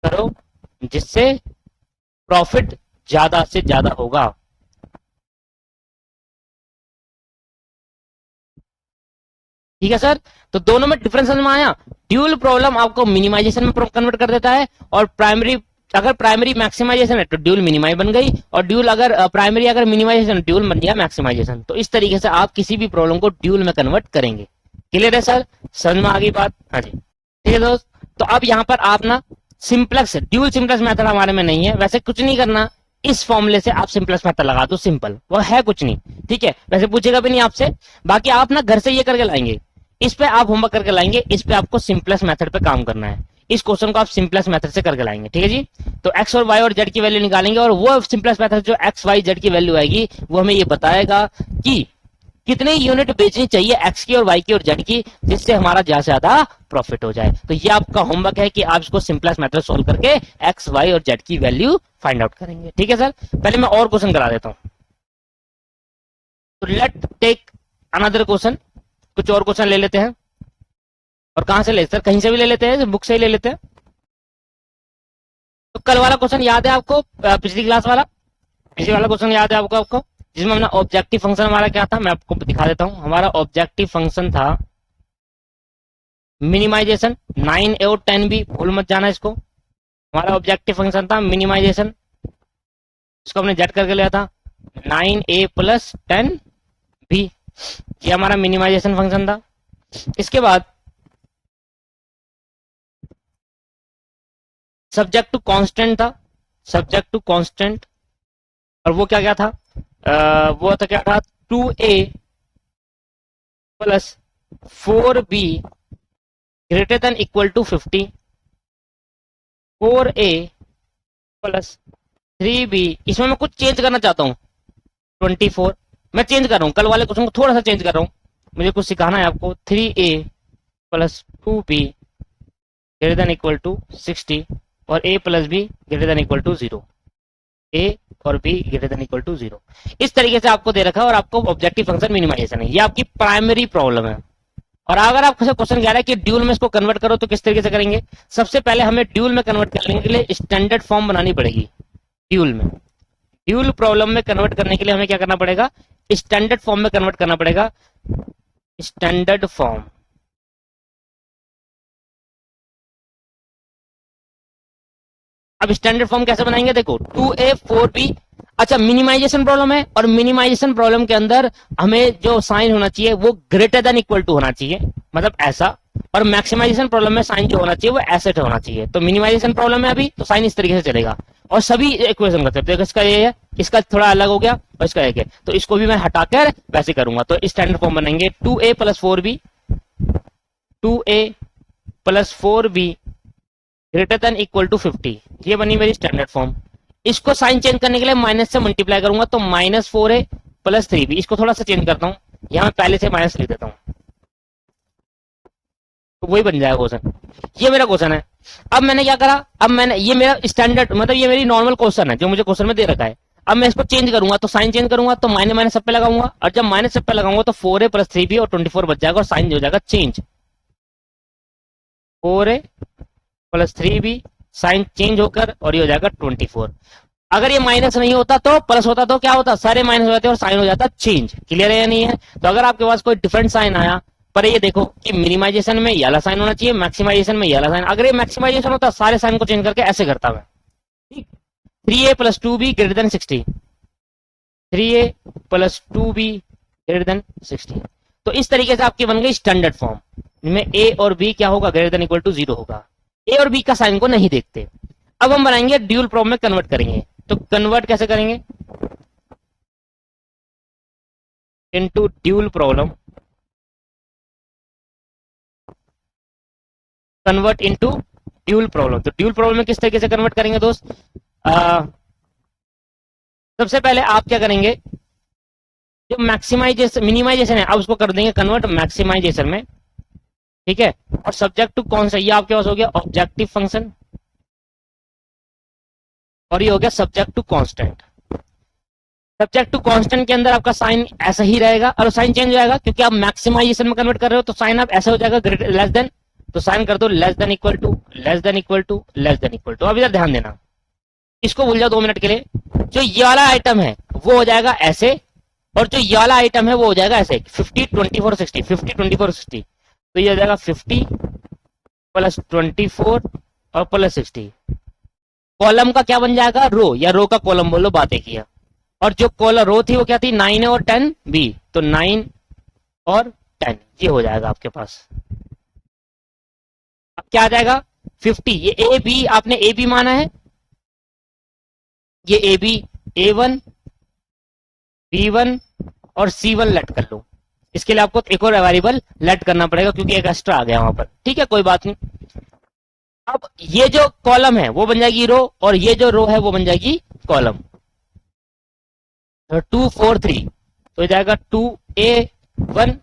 [SPEAKER 1] करो जिससे प्रॉफिट ज्यादा से ज्यादा होगा। ठीक है सर, तो दोनों में डिफरेंस समझ में आया। ड्यूल प्रॉब्लम आपको मिनिमाइजेशन में कन्वर्ट कर देता है, और प्राइमरी, अगर प्राइमरी मैक्सिमाइजेशन है तो ड्यूल मिनिमाई बन गई, और ड्यूल अगर प्राइमरी अगर मिनिमाइजेशन, ड्यूल बन गया मैक्सिमाइजेशन। तो इस तरीके से आप किसी भी प्रॉब्लम को ड्यूल में कन्वर्ट करेंगे। क्लियर है सर, समझ में आ गई बात? हाँ जी, ठीक है दोस्त। तो अब यहाँ पर आप ना सिंपलेक्स, ड्यूल सिंपलेक्स मेथड हमारे में नहीं है, वैसे कुछ नहीं करना, इस फॉर्मूले से आप सिंपलेक्स मेथड लगा दो, सिंपल, वो है कुछ नहीं। ठीक है, वैसे पूछेगा भी नहीं आपसे, बाकी आप ना घर से ये करके लाएंगे, इस पे आप होमवर्क करके लाएंगे, इस पे आपको सिंपलेक्स मेथड पे काम करना है। इस क्वेश्चन को आप सिंपलेक्स मेथड से करके लाएंगे। ठीक है जी, तो एक्स और वाई और जेड की वैल्यू निकालेंगे, और वो सिंपलेक्स मेथड जो एक्स वाई जेड की वैल्यू आएगी वो हमें ये बताएगा कि कितनी यूनिट बेचनी चाहिए एक्स की और वाई की और जेड की, जिससे हमारा ज्यादा से ज्यादा प्रॉफिट हो जाए। तो ये आपका होमवर्क है कि आप इसको सिंपलेक्स मेथड सोल्व करके एक्स वाई और जेड की वैल्यू फाइंड आउट करेंगे। ठीक है सर, पहले मैं और क्वेश्चन करा देता हूं। तो लेट टेक अनदर क्वेश्चन, कुछ और क्वेश्चन ले लेते हैं। और कहां से ले सर, कहीं से भी ले लेते हैं, बुक से ही ले लेते हैं। तो कल वाला क्वेश्चन याद है आपको, पिछली क्लास वाला, पिछले वाला क्वेश्चन याद है आपको जिसमें हमने ऑब्जेक्टिव फंक्शन, हमारा क्या था मैं आपको दिखा देता हूं। हमारा ऑब्जेक्टिव फंक्शन था मिनिमाइजेशन, 9A और 10B, भूल मत जाना इसको। हमारा ऑब्जेक्टिव फंक्शन था मिनिमाइजेशन, इसको हमने जेड करके लिया था 9A प्लस 10B, ये हमारा मिनिमाइजेशन फंक्शन था। इसके बाद सब्जेक्ट टू कांस्टेंट था, सब्जेक्ट टू कांस्टेंट, और वो क्या क्या था, वो था क्या था 2A plus 4B greater than equal to 50, 4A plus 3B, इसमें मैं कुछ चेंज करना चाहता हूं 24, मैं चेंज कर रहा हूं, कल वाले क्वेश्चन को थोड़ा सा चेंज कर रहा हूं, मुझे कुछ सिखाना है आपको। 3A plus 2B greater than equal to 60, और A plus B greater than equal to 0, A और B greater than equal to 0। इस तरीके से आपको दे रखा है, और आपको ऑब्जेक्टिव फंक्शन मिनिमाइजेशन है, ये आपकी प्राइमरी प्रॉब्लम है। और अगर आपसे क्वेश्चन कह रहा है कि ड्यूल में इसको कन्वर्ट करो, तो किस तरीके से करेंगे? सबसे पहले हमें ड्यूल में कन्वर्ट करने के लिए स्टैंडर्ड फॉर्म बनानी पड़ेगी। ड्यूल में, ड्यूल प्रॉब्लम में कन्वर्ट करने के लिए हमें क्या करना पड़ेगा? स्टैंडर्ड फॉर्म में कन्वर्ट करना पड़ेगा, स्टैंडर्ड फॉर्म। अब स्टैंडर्ड फॉर्म कैसे बनाएंगे? देखो 2A 4B, अच्छा मिनिमाइजेशन प्रॉब्लम है, और मिनिमाइजेशन प्रॉब्लम के अंदर हमें जो साइन होना चाहिए वो ग्रेटर देन इक्वल टू होना चाहिए, मतलब ऐसा। और मैक्सिमाइजेशन प्रॉब्लम में साइन जो होना चाहिए वो ऐसे होना चाहिए। तो मिनिमाइजेशन प्रॉब्लम में अभी तो साइन इस तरीके से चलेगा, और सभी इक्वेशन करते हैं। देखो इसका ये है, इसका थोड़ा अलग हो गया, और इसका एक है, तो इसको भी मैं हटाकर वैसे करूंगा। तो स्टैंडर्ड फॉर्म बनेंगे 2A plus 4B, 2A plus 4B greater than equal to 50, ये बनी मेरी स्टैंडर्ड फॉर्म। इसको साइन चेंज करने के लिए माइनस से मल्टीप्लाई करूंगा तो -4a + 3b। इसको थोड़ा सा चेंज करता हूं, यहां पहले से माइनस लिख देता हूं तो वही बन जाएगा क्वेश्चन। ये मेरा क्वेश्चन है। अब मैंने क्या करा, अब मैंने ये मेरा स्टैंडर्ड मतलब ये मेरी नॉर्मल क्वेश्चन है जो मुझे क्वेश्चन में दे रखा है। अब मैं इसको चेंज करूंगा तो साइन चेंज करूंगा तो माइनस माइनस सब पे लगाऊंगा, और जब माइनस सब पे लगाऊंगा तो 4a + 3b और 24 बच जाएगा और साइन हो जाएगा change. 4a + 3b sign change होकर और ये हो जाएगा 24। अगर ये माइनस नहीं होता तो प्लस होता तो क्या होता, सारे माइनस हो जाते और साइन हो जाता चेंज। क्लियर है या नहीं है? तो अगर आपके पास कोई डिफरेंट साइन आया, पर ये देखो कि मिनिमाइजेशन में ये वाला साइन होना चाहिए, मैक्सिमाइजेशन में ये वाला साइन। अगर ये मैक्सिमाइजेशन होता सारे साइन को चेंज करके ऐसे करता मैं, ठीक। 3a + 2b > 60, 3a + 2b > 60। तो इस तरीके से आपकी बन गई स्टैंडर्ड फॉर्म, इनमें a और b क्या होगा, > = 0 होगा। a और b का साइन को नहीं देखते। अब हम बनाएंगे ड्यूल प्रॉब्लम में कन्वर्ट करेंगे। तो कन्वर्ट कैसे करेंगे, into dual problem, convert into dual problem. तो ड्यूल प्रॉब्लम में किस तरीके से कन्वर्ट करेंगे दोस्त? सबसे पहले आप क्या करेंगे, जो मैक्सिमाइजेशन मिनिमाइजेशन है अब उसको कर देंगे कन्वर्ट मैक्सिमाइजेशन में, ठीक है। और सब्जेक्ट टू कौन सा, ये आपके पास हो गया ऑब्जेक्टिव फंक्शन, और ये हो गया subject to constant. Subject to constant के अंदर आपका साइन ऐसा ही रहेगा और साइन चेंज हो जाएगा क्योंकि आप मैक्सिमाइजेशन में कन्वर्ट कर रहे हो, तो साइन आप ऐसा हो जाएगा लेस देन, तो साइन कर दो less than equal to, less than equal to, less than equal to. अब इधर ध्यान देना, इसको भूल जाओ 2 मिनट के लिए। जो ये वाला आइटम है वो हो जाएगा ऐसे, और जो ये वाला आइटम है वो हो जाएगा ऐसे 50 24 60, 50 24 60। तो ये हो जाएगा 50 + 24 और +60। कॉलम का क्या बन जाएगा, रो, या रो का कॉलम बोलो, बातें किया। और जो कॉलम रो थी वो क्या थी, 9 और 10 बी, तो 9 और 10 ये हो जाएगा आपके पास। अब क्या आ जाएगा 50, ये ए बी, आपने ए बी माना है, ये ए बी, A1 B1 और C1 लेट कर लो। इसके लिए आपको एक और वेरिएबल लेट करना पड़ेगा क्योंकि एक एक्स्ट्रा आ गया वहां पर, ठीक है, कोई बात नहीं। अब ये जो कॉलम है वो बन जाएगी रो, और ये जो रो है वो बन जाएगी कॉलम। 2 4 3, तो हो जाएगा 2A1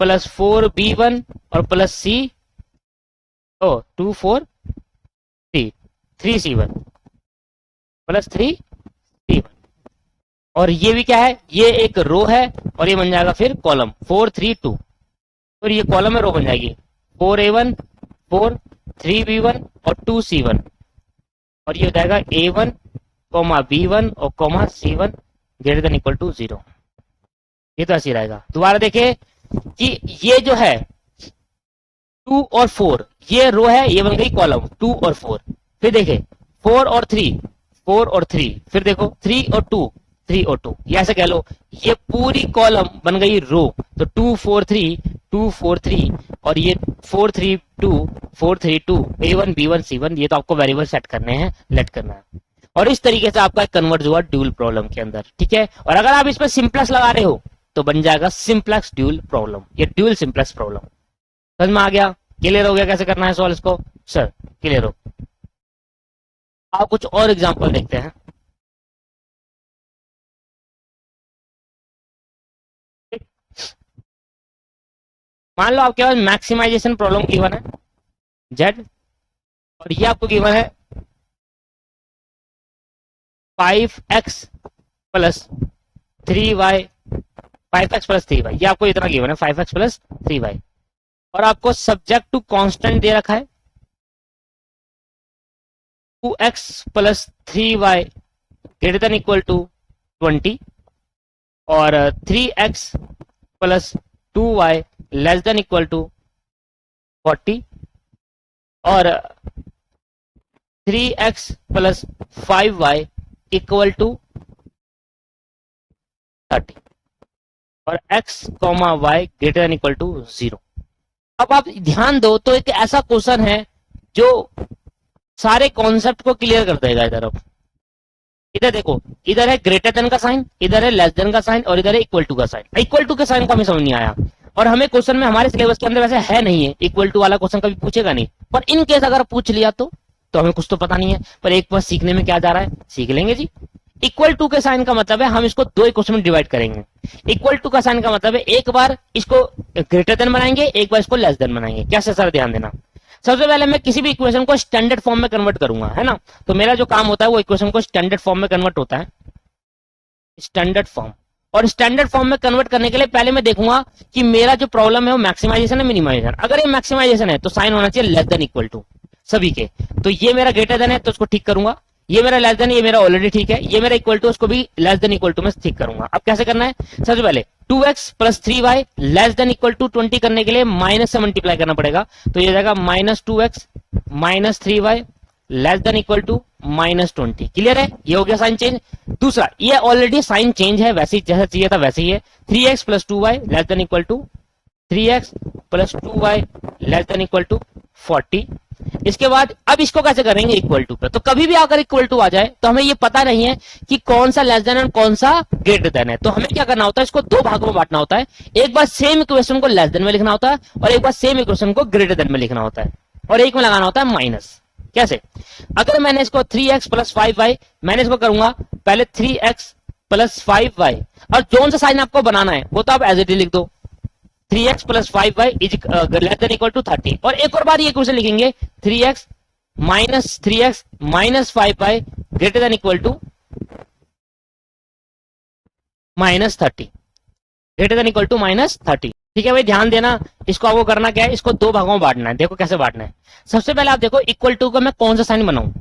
[SPEAKER 1] + 4B1 और +C, 2 4 3 3C1 + 3C1। और ये भी क्या है, ये एक रो है और ये बन जाएगा फिर कॉलम 4 3 2, और ये कॉलम है, रो बन जाएगी 4A1 4 3B1 और 2C1, और ये हो जाएगा A1, B1 और C1 > 0। ये तो ऐसे ही रहेगा। दोबारा देखिए कि ये जो है 2 और 4 ये रो है, ये बन गई कॉलम 2 और 4। फिर देखे 4 और 3, 4 और 3, फिर देखो 3 और 2, 3 और 2, ये ऐसे कह लो ये पूरी कॉलम बन गई रो। तो 2 4 3 2 4 3 और ये 4 3 2 4 3 2 A1 B1 C1, ये तो आपको वेरिएबल सेट करने हैं, लेट करना है। और इस तरीके से आपका कन्वर्ट हुआ ड्यूल प्रॉब्लम के अंदर, ठीक है। और अगर आप इस पर सिंप्लेक्स लगा रहे हो तो बन जाएगा सिंप्लेक्स ड्यूल प्रॉब्लम, ये ड्यूल सिंप्लेक्स प्रॉब्लम। समझ में आ गया, क्लियर हो गया कैसे करना है सॉल्व इसको? सर क्लियर हो। आप कुछ और एग्जांपल देखते हैं। मान लो आपके पास मैक्सिमाइजेशन प्रॉब्लम गिवन है जेड, और ये आपको गिवन है 5x + 3y, 5x + 3y, ये आपको इतना गिवन है 5x + 3y, और आपको सब्जेक्ट टू कांस्टेंट दे रखा है 2x + 3y > 20 और 3x + 2y <= 40 और 3x + 5y = 30 और x, y > 0। अब आप ध्यान दो तो एक ऐसा क्वेश्चन है जो सारे कॉन्सेप्ट को क्लियर कर देगा। इधर देखो, इधर है ग्रेटर देन का साइन, इधर है लेस देन का साइन, और इधर है इक्वल टू का साइन। इक्वल टू के साइन को हमें समझ नहीं आया, और हमें क्वेश्चन में हमारे सिलेबस के अंदर वैसे है नहीं है, इक्वल टू वाला क्वेश्चन कभी पूछेगा नहीं, पर इन केस अगर पूछ लिया तो तो हमें कुछ तो पता नहीं है, पर एक बार सीखने में क्या जा रहा है, सीख लेंगे जी। इक्वल टू के साइन का मतलब है हम इसको दो इक्वेशन में डिवाइड करेंगे। इक्वल टू का साइन का मतलब है एक बार इसको ग्रेटर देन बनाएंगे, एक बार इसको लेस देन बनाएंगे। कैसे सर, ध्यान देना। सबसे पहले मैं किसी भी इक्वेशन को स्टैंडर्ड फॉर्म में कन्वर्ट करूंगा, है ना। तो मेरा जो काम होता है वो इक्वेशन को स्टैंडर्ड फॉर्म में कन्वर्ट होता है, स्टैंडर्ड फॉर्म। और स्टैंडर्ड फॉर्म में कन्वर्ट करने के लिए पहले मैं देखूंगा कि मेरा जो प्रॉब्लम है वो मैक्सिमाइजेशन है मिनिमाइजेशन। अगर ये मैक्सिमाइजेशन है तो साइन होना चाहिए लेस देन इक्वल टू सभी के। तो ये मेरा ग्रेटर देन है तो उसको ठीक करूंगा, ये मेरा लेस देन, ये मेरा ऑलरेडी ठीक है, ये मेरा इक्वल टू, उसको भी लेस देन इक्वल टू में ठीक करूंगा। अब कैसे करना है, सबसे पहले 2x plus 3y less than equal to 20 करने के लिए माइनस से मल्टीप्लाई करना पड़ेगा। तो ये जाएगा minus 2x minus 3y less than equal to minus 20। Clear है, ये हो गया साइन चेंज। दूसरा, ये ऑलरेडी साइन चेंज है, वैसे ही जैसा चाहिए था वैसे ही है। 3x plus 2y less than equal to 3x plus 2y less than equal to 40। इसके बाद अब इसको कैसे करेंगे इक्वल टू पे। तो कभी भी अगर इक्वल टू आ जाए तो हमें ये पता नहीं है कि कौन सा लेस देन और कौन सा ग्रेटर देन है, तो हमें क्या करना होता है, इसको दो भागों में बांटना होता है। एक बार सेम इक्वेशन को लेस देन में लिखना होता है और एक बार सेम इक्वेशन को ग्रेटर देन में लिखना होता है, और एक में लगाना होता है माइनस। कैसे, अगर मैंने इसको 3x प्लस 5y, मैंने इसको करूंगा पहले 3x प्लस 5y, और जोन सा साइन आपको बनाना है वो तो आप एज इट इज लिख दो, 3x plus 5y is less than equal to 30। और एक और बार ये क्वेश्चन लिखेंगे 3x minus 5y greater than equal to minus 30, greater than equal to minus 30। ठीक है भाई, ध्यान देना। इसको आपको करना क्या है, इसको दो भागों में बांटना है। देखो कैसे बांटना है। सबसे पहले आप देखो इक्वल टू को मैं कौन सा साइन बनाऊं।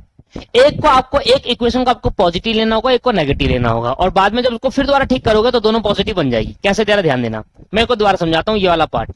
[SPEAKER 1] एक को आपको, एक इक्वेशन को आपको पॉजिटिव लेना होगा, एक को नेगेटिव लेना होगा, और बाद में जब उसको फिर दोबारा ठीक करोगे तो दोनों पॉजिटिव बन जाएगी। कैसे, जरा ध्यान देना, मैं को दोबारा समझाता हूं। ये वाला पार्ट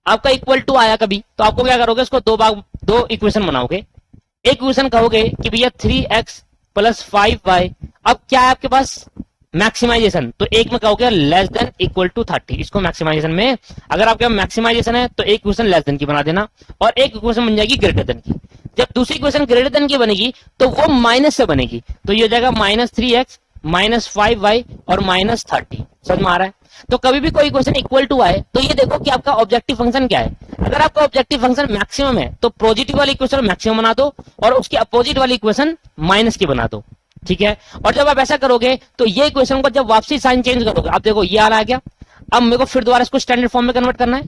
[SPEAKER 1] आपका इक्वल टू आया कभी, तो आपको क्या करोगे, इसको दो इक्वेशन बनाओगे। एक इक्वेशन कहोगे कि भैया 3x प्लस 5y, अब क्या है आपके पास मैक्सिमाइजेशन, तो एक में कहोगे लेस देन इक्वल टू 30। इसको मैक्सिमाइजेशन में, अगर आपके पास मैक्सिमाइजेशन है तो एक इक्वेशन लेस देन की बना देना और एक इक्वेशन बन जाएगी ग्रेटर देन की। जब दूसरी इक्वेशन ग्रेटर देन की बनेगी तो वो माइनस से बनेगी, तो ये हो जाएगा माइनस 3x माइनस 5y और माइनस 30। समझ में आ रहा है। तो कभी भी कोई इक्वेशन इक्वल टू आए तो ये देखो कि आपका ऑब्जेक्टिव फंक्शन क्या है। अगर आपका ऑब्जेक्टिव फंक्शन मैक्सिमम है तो पॉजिटिव वाली इक्वेशन मैक्सिमम बना दो और उसकी अपोजिट वाली इक्वेशन माइनस की बना दो। ठीक है, और जब आप ऐसा करोगे तो ये इक्वेशन को जब वापसी साइन चेंज करोगे, आप देखो ये आ रहा है क्या, अब मेरे को फिर दोबारा इसको स्टैंडर्ड फॉर्म में कन्वर्ट करना है,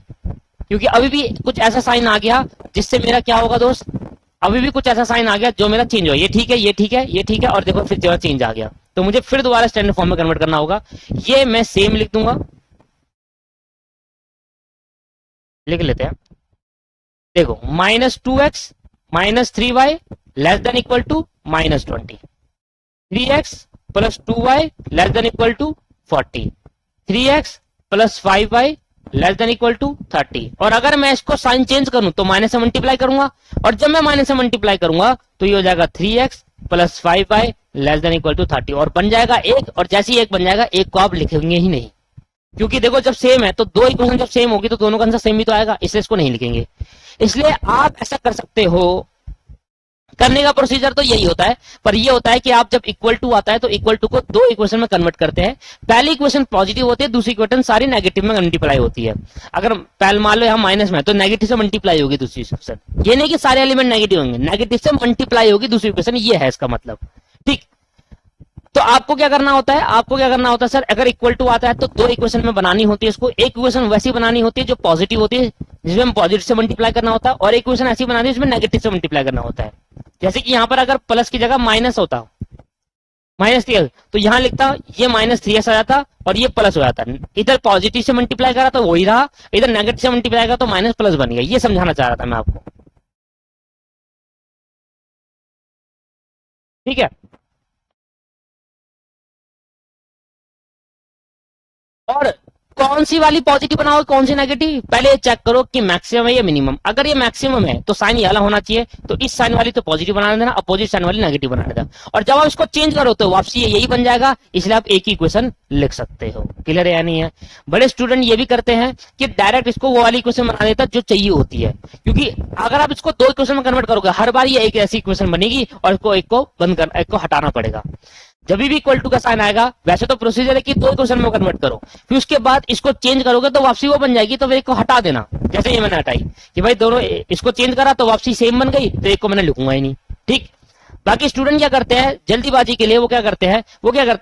[SPEAKER 1] क्योंकि अभी भी कुछ ऐसा साइन आ गया जिससे मेरा क्या होगा दोस्त, अभी भी कुछ ऐसा साइन आ गया जो मेरा चेंज हो। ये ठीक है, ये ठीक है, ये ठीक है, और देखो फिर जो चेंज आ गया, तो मुझे फिर दोबारा स्टैंडर्ड फॉर्म में कन्वर्ट करना होगा। ये मैं सेम लिख दूंगा, लिख लेते हैं। देखो minus 2x minus 3y less than equal to minus 20, 3x plus 2y less than equal to 40, 3x plus 5y less than equal to 30। और अगर मैं इसको साइन चेंज करूं तो माइनस से मल्टीप्लाई करूंगा, और जब मैं माइनस से मल्टीप्लाई करूंगा तो ये हो जाएगा 3x plus 5y less than equal to 30, और बन जाएगा एक। और जैसे ही एक बन जाएगा, एक को आप लिखेंगे ही नहीं, क्योंकि देखो जब सेम है तो दो इक्वेशन जब सेम होगी तो दोनों का आंसर सेम ही तो आएगा, इसलिए इसको नहीं लिखेंगे। इसलिए आप ऐसा कर सकते हो, करने का प्रोसीजर तो यही होता है, पर ये होता है कि आप जब इक्वल टू आता है तो इक्वल टू को दो इक्वेशन में कन्वर्ट करते हैं। पहली इक्वेशन पॉजिटिव होती है, दूसरी इक्वेशन सारी नेगेटिव में मल्टीप्लाई होती है। अगर पहले मान लो यहाँ माइनस में तो नेगेटिव से मल्टीप्लाई होगी दूसरी इक्वेशन, ये नहीं कि सारे एलिमेंट नेगेटिव होंगे, नेगेटिव से मल्टीप्लाई होगी दूसरी इक्वेशन, ये है इसका मतलब। ठीक, तो आपको क्या करना होता है, आपको क्या करना होता है सर, अगर इक्वल टू आता है तो दो इक्वेशन में बनानी होती है इसको। एक इक्वेशन वैसी बनानी होती है जो पॉजिटिव होती है, जिसमें पॉजिटिव से मल्टीप्लाई करना होता है, और एक इक्वेशन ऐसी बनानी है जिसमें नेगेटिव से मल्टीप्लाई करना होता है। जैसे कि यहाँ पर अगर प्लस की जगह माइनस होता, माइनस 3 तो यहाँ लिखता ये माइनस 3x आ जाता और ये प्लस हो जाता। इधर पॉजिटिव से मल्टीप्लाई करा तो वही रहा, इधर नेगेटिव से मल्टीप्लाई करा तो माइनस प्लस बन गया। ये समझाना चाह रहा था मैं आपको। ठीक है, और कौन सी वाली पॉजिटिव बनाओ कौन सी नेगेटिव, पहले चेक करो कि मैक्सिमम है या मिनिमम। अगर ये मैक्सिमम है तो साइन ये वाला होना चाहिए, तो इस साइन वाली तो पॉजिटिव बना देना, अपोजिट साइन वाली नेगेटिव बना देना। और जब आप इसको चेंज करो तो वापसी यही बन जाएगा, इसलिए आप एक ही इक्वेशन लिख सकते हो। क्लियर है या नहीं है। बड़े स्टूडेंट ये भी करते हैं कि डायरेक्ट इसको वो वाली इक्वेशन बना देता जो चाहिए होती है, क्योंकि अगर आप इसको दो इक्वेशन में कन्वर्ट करोगे हर बार ये एक ऐसी इक्वेशन बनेगी और इसको एक को बंद कर, एक को हटाना पड़ेगा। जब भी इक्वल टू का साइन आएगा, वैसे तो प्रोसीजर है कि दो इक्वेशन में कन्वर्ट करो, फिर उसके बाद इसको चेंज करोगे तो वापसी वो बन जाएगी, तो एक को हटा देना। जैसे ये मैंने हटाई कि भाई दोनों इसको चेंज करा तो वापसी सेम बन गई, तो एक को मैंने लिखूंगा ही नहीं। ठीक। बाकी स्टूडेंट क्या करते हैं जल्दीबाजी के लिए, वो क्या करते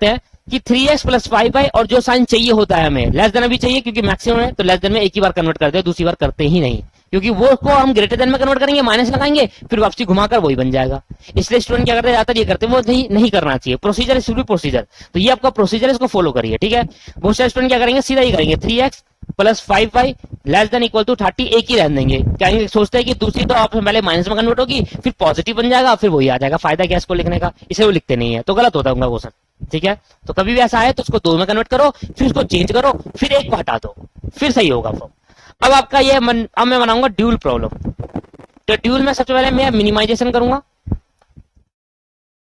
[SPEAKER 1] हैं कि 3x प्लस 5y और जो साइन चाहिए होता है हमें लेस देन अभी चाहिए क्योंकि मैक्सिमम है, तो लेस देन में एक ही बार कन्वर्ट करते हैं, दूसरी बार करते ही नहीं, क्योंकि वो को हम ग्रेटर देन में कन्वर्ट करेंगे, माइनस लगाएंगे, फिर वापसी घुमाकर वही बन जाएगा। इसलिए स्टूडेंट क्या करते हैं, ज्यादातर ये करते हैं, वो नहीं करना चाहिए। प्रोसीजर शुड बी प्रोसीजर, तो ये आपका प्रोसीजर, इसको फॉलो करिए, ठीक है। बहुत सारे स्टूडेंट क्या करेंगे, सीधा ही करेंगे 3x plus 5y less than equal to 30, एक ही रहने देंगे। क्या सोचते हैं कि दूसरी तो ऑप्शन पहले माइनस में कन्वर्ट होगी, फिर पॉजिटिव बन जाएगा, फिर वही आ जाएगा, फायदा क्या इसको लिखने का, इसे वो लिखते नहीं है, तो गलत होता है उनका क्वेश्चन, ठीक है। तो कभी भी ऐसा है तो उसको 2 में कन्वर्ट करो, फिर उसको चेंज करो, फिर एक को हटा दो, फिर सही होगा फॉर्म। अब आपका ये अब मैं बनाऊंगा ड्यूल प्रॉब्लम। तो ड्यूल में सबसे पहले मैं मिनिमाइजेशन करूंगा,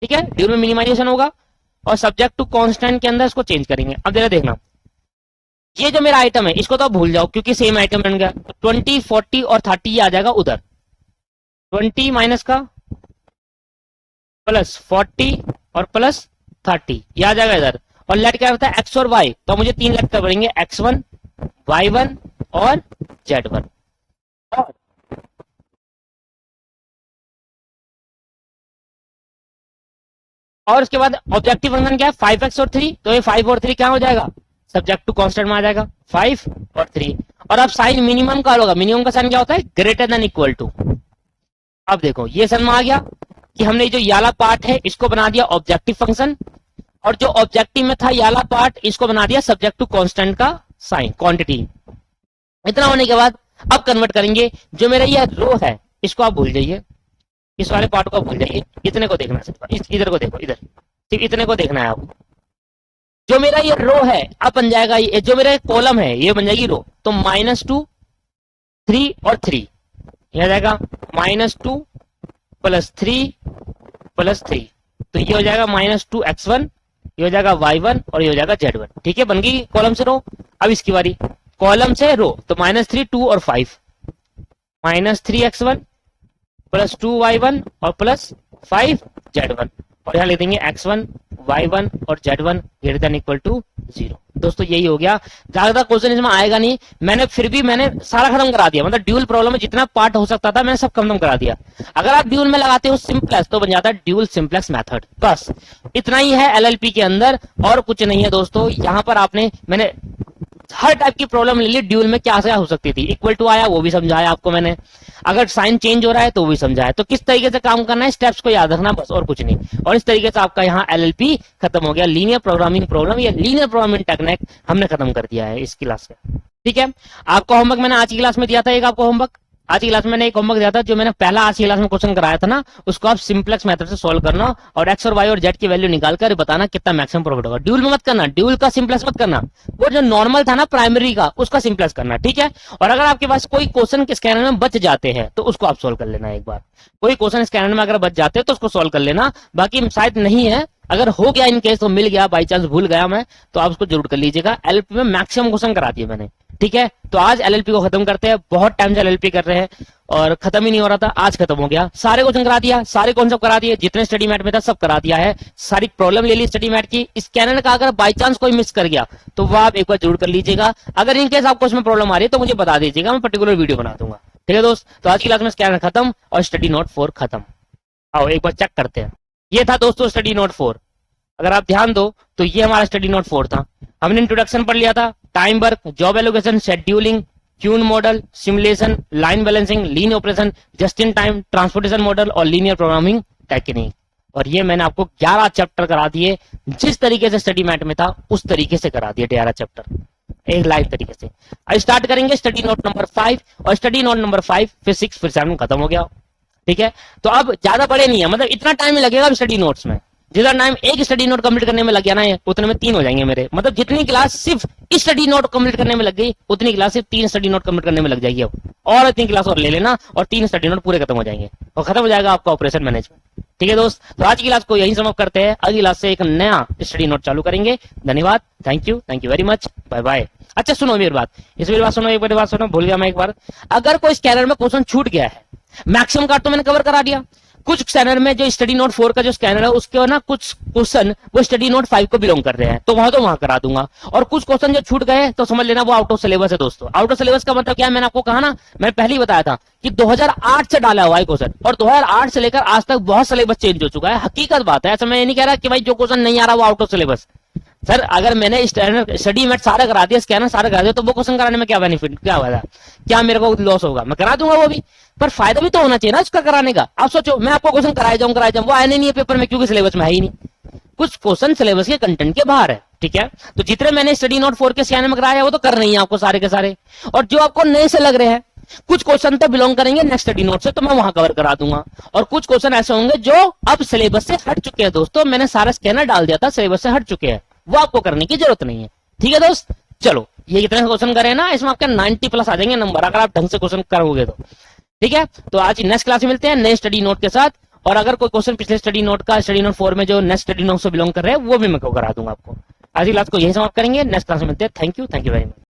[SPEAKER 1] ठीक है। ड्यूल में मिनिमाइजेशन होगा और सब्जेक्ट टू कांस्टेंट के अंदर इसको चेंज करेंगे। अब जरा देखना, ये जो मेरा आइटम है इसको तो आप भूल जाओ क्योंकि सेम आइटम बन गया। 20, 40 और 30 ये आ जाएगा उधर, 20 माइनस का प्लस 40 और प्लस 30 ये आ जाएगा इधर। और लेट क्या होता है एक्स और वाई, तो मुझे 3 लेट कर पड़ेंगे, x1, y1 और z1। और उसके बाद ऑब्जेक्टिव फंक्शन क्या है 5x और 3, तो ये 5 और 3 क्या हो जाएगा, सब्जेक्ट टू कांस्टेंट में आ जाएगा 5 और 3। और अब साइन मिनिमम का होगा, मिनिमम का साइन क्या होता है, ग्रेटर देन इक्वल टू। अब देखो ये समझ में आ गया कि हमने जो ये वाला पार्ट है इसको बना दिया ऑब्जेक्टिव फंक्शन, और जो ऑब्जेक्टिव में था ये वाला पार्ट इसको बना दिया सब्जेक्ट टू कांस्टेंट का साइन, क्वांटिटी। इतना होने के बाद अब कन्वर्ट करेंगे, जो मेरा ये रो है इसको आप भूल जाइए, इस वाले पार्ट को आप भूल जाइए, इतने को देखना सिर्फ, इधर को देखो, इधर सिर्फ इतने को देखना है आपको। जो मेरा ये रो है अब बन जाएगा, ये जो मेरा कॉलम है ये बन जाएगी रो, तो -2, 3 और 3 यह आ जाएगा -2 प्लस 3 प्लस 3, तो ये हो जाएगा -2x1, ये हो जाएगा y1 और ये हो जाएगा z1, ठीक है। बन गई कॉलम से रो। अब इसकी बारी कॉलम से रो, तो -3, 2 और 5, -3x1 प्लस 2y1 और प्लस 5z1, और यहाँ लिख देंगे x1, y1 और z1 greater than equal to 0। दोस्तों यही हो गया, ज्यादा क्वेश्चन इसमें आएगा नहीं। मैंने फिर भी सारा खत्म करा दिया, मतलब ड्यूल प्रॉब्लम में जितना पार्ट हो सकता था मैंने सब खत्म करा दिया। अगर आप ड्यूल में लगाते हो सिंपलेक्स तो बन जाता है ड्यूल सिंपलेक्स मेथड, बस इतना ही है एलएलपी के अंदर, और कुछ नहीं है दोस्तों। यहाँ पर मैंने हर टाइप की प्रॉब्लम ले ली, ड्यूल में क्या हो सकती थी, इक्वल टू आया वो भी समझाया आपको मैंने, अगर साइन चेंज हो रहा है तो वो भी समझाया। तो किस तरीके से काम करना है, स्टेप्स को याद रखना बस, और कुछ नहीं। और इस तरीके से आपका यहाँ एलएलपी खत्म हो गया, लीनियर प्रोग्रामिंग प्रॉब्लम या लीनियर प्रोग्रामिंग टेक्निक हमने खत्म कर दिया है इस क्लास से, ठीक है। आपको होमवर्क मैंने आज की क्लास में दिया था, एक आपको होमवर्क आज की क्लास में मैंने एक होमवर्क दिया था, जो मैंने पहला आज की क्लास में क्वेश्चन कराया था ना, उसको आप सिंपलेक्स मेथड से सॉल्व करना और एक्स और वाई और जेड की वैल्यू निकालकर बताना कितना मैक्सिमम प्रॉफिट होगा। ड्यूल में मत करना, ड्यूल का सिंपलेक्स मत करना, वो जो नॉर्मल था ना प्राइमरी का उसका सिंपलेक्स करना, ठीक है। और अगर आपके पास कोई क्वेश्चन स्कैनर में बच जाते हैं तो उसको आप सोल्व कर लेना एक बार, कोई क्वेश्चन स्कैनर में अगर बच जाते हैं तो उसको सोल्व कर लेना, बाकी शायद नहीं है, अगर हो गया इन केस तो मिल गया, बाई चांस भूल गया मैं, तो आप उसको जरूर कर लीजिएगा। एलएलपी में मैक्सिमम क्वेश्चन करा दिए मैंने, ठीक है। तो आज एलएलपी को खत्म करते हैं, बहुत टाइम से एलएलपी कर रहे हैं और खत्म ही नहीं हो रहा था, आज खत्म हो गया। सारे क्वेश्चन करा दिया, सारे कॉन्सेप्ट करा दिए, जितने स्टडी मैट में था सब करा दिया है, सारी प्रॉब्लम ले ली स्टडी मैट की। स्कैनर का अगर बाई चांस कोई मिस कर गया तो वो आप एक बार जरूर कर लीजिएगा। अगर इन केस आपको उसमें प्रॉब्लम आ रही है तो मुझे बता दीजिएगा, मैं पर्टिकुलर वीडियो बना दूंगा, ठीक है दोस्त। तो आज की क्लास में स्कैनर खत्म और स्टडी नोट 4 खत्म। आओ एक बार चेक करते हैं। ये था दोस्तों स्टडी नोट 4, अगर आप ध्यान दो तो ये हमारा स्टडी नोट 4 था। हमने इंट्रोडक्शन पढ़ लिया था, time work, job allocation, scheduling, queue model, simulation, line balancing, lean operation, just in time, transportation model और लीनियर प्रोग्रामिंग टेक्निक। और ये मैंने आपको 11 चैप्टर करा दिए, जिस तरीके से स्टडी मैट में था उस तरीके से करा दिए 11 चैप्टर एक लाइव तरीके से। अब स्टार्ट करेंगे स्टडी नोट नंबर 5, और स्टडी नोट नंबर 5 फिर 6 फिर 7 खत्म हो गया, ठीक है। तो अब ज्यादा बड़े नहीं है, मतलब इतना टाइम लगेगा स्टडी नोट्स में, जितना टाइम एक स्टडी नोट कंप्लीट करने में लग गया ना उतने में 3 हो जाएंगे मेरे, मतलब जितनी क्लास सिर्फ स्टडी नोट कंप्लीट करने में लग गई उतनी क्लास सिर्फ 3 स्टडी नोट कंप्लीट करने में लग जाएगी। अब और इतनी क्लास और ले लेना और 3 स्टडी नोट पूरे खत्म हो जाएंगे और खत्म हो जाएगा आपका ऑपरेशन मैनेजमेंट, ठीक है दोस्त। तो आज की क्लास को यही समाप्त करते हैं, अगली क्लास से एक नया स्टडी नोट चालू करेंगे। धन्यवाद, thank you very much, bye bye. अच्छा सुनो मेरी बात, मेरी बात सुनो, एक बात सुनो, भूल गया मैं एक बार। अगर कोई स्कैनर में क्वेश्चन छूट गया है, मैक्सिमम कार्ड तो मैंने कवर करा दिया, कुछ स्कैनर में जो स्टडी नोट 4 का जो स्कैनर है उसके ना कुछ क्वेश्चन वो स्टडी नोट 5 को बिलोंग कर रहे हैं, तो वहां करा दूंगा। और कुछ क्वेश्चन जो छूट गए तो समझ लेना वो आउट ऑफ सिलेबस है दोस्तों। आउट ऑफ सिलेबस का मतलब क्या है, मैंने आपको कहा ना, मैंने पहले ही बताया था कि 2008 से डाला हुआ है क्वेश्चन, और 2008 से लेकर आज तक बहुत सिलेबस चेंज हो चुका है। हकीकत बात है, ऐसा मैं ये नहीं कह रहा कि भाई जो क्वेश्चन नहीं आ रहा वो आउट ऑफ सिलेबस। सर अगर मैंने स्टडी मेट सारा करा दिया, स्कैनर सारा करा दिया, तो वो क्वेश्चन कराने में क्या बेनिफिट, क्या फायदा, क्या मेरे को लॉस होगा? मैं करा दूंगा वो भी, पर फायदा भी तो होना चाहिए ना उसका कराने का। आप सोचो मैं आपको क्वेश्चन कराया जाऊं वो आने नहीं है पेपर में, क्योंकि सिलेबस में है ही नहीं, कुछ क्वेश्चन सिलेबस के कंटेंट के बाहर है। ठीक है, तो जितने मैंने स्टडी नोट 4 के स्कैनर में कराया वो तो कर नहीं है आपको सारे के सारे, और जो आपको नए से लग रहे हैं कुछ क्वेश्चन तो बिलोंग करेंगे नेक्स्ट स्टडी नोट से, तो मैं वहां कवर करा दूंगा। और कुछ क्वेश्चन ऐसे होंगे जो अब सिलेबस से हट चुके हैं दोस्तों, मैंने सारा स्कैनर डाल दिया था, सिलेबस से हट चुके हैं, वो आपको करने की जरूरत नहीं है। ठीक है दोस्त, चलो ये कितने क्वेश्चन करे ना, इसमें आपके 90 प्लस आ जाएंगे नंबर, अगर आप ढंग से क्वेश्चन करोगे तो। ठीक है, तो आज नेक्स्ट क्लास में मिलते हैं नए स्टडी नोट के साथ, और अगर कोई क्वेश्चन पिछले स्टडी नोट का स्टडी नोट 4 में जो नेक्स्ट स्टडी नोट से बिलोंग कर रहे हैं वो भी मैं करा दूंगा आपको। आज की क्लास को यही समाप्त करेंगे, नेक्स्ट क्लास में मिलते हैं। Thank you very much.